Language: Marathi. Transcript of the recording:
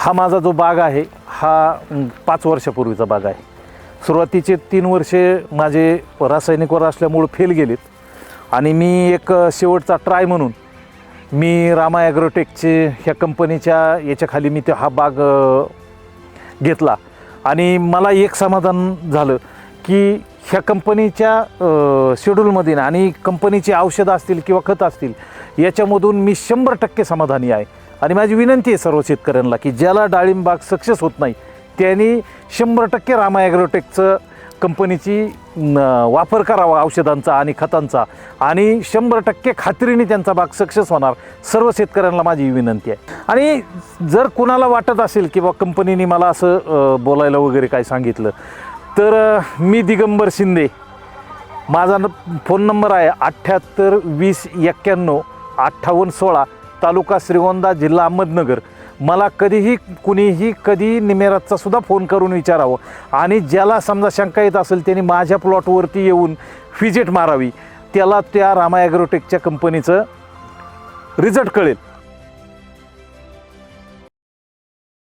हा माझा जो बाग आहे हा 5 वर्षापूर्वीचा बाग आहे. सुरुवातीचे 3 वर्षे माझे रासायनिकवर असल्यामुळे फेल गेलेत आणि मी एक शेवटचा ट्राय म्हणून मी रामा ॲग्रोटेकचे ह्या कंपनीच्या याच्याखाली मी हा बाग घेतला आणि मला एक समाधान झालं की ह्या कंपनीच्या शेड्यूलमध्ये आणि कंपनीची औषधं असतील किंवा खतं असतील याच्यामधून मी 100% समाधानी आहे. आणि माझी विनंती आहे सर्व शेतकऱ्यांना की ज्याला डाळिंब बाग सक्सेस होत नाही त्यांनी 100% रामा ॲग्रोटेकचं कंपनीची वापर करावा औषधांचा आणि खतांचा आणि 100% खात्रीने त्यांचा बाग सक्सेस होणार. सर्व शेतकऱ्यांना माझी विनंती आहे. आणि जर कुणाला वाटत असेल की बा कंपनीने मला असं बोलायला वगैरे काय सांगितलं तर मी दिगंबर शिंदे, माझा फोन नंबर आहे 78 20 91 58 16, तालुका श्रीगोंदा, जिल्हा अहमदनगर. मला कधीही कुणीही कधी निमेरातचा सुद्धा फोन करून विचारावं आणि ज्याला समजा शंका येत असेल त्यांनी माझ्या प्लॉटवरती येऊन व्हिजिट मारावी, त्याला त्या रामा ॲग्रोटेकच्या कंपनीचं रिझल्ट कळेल.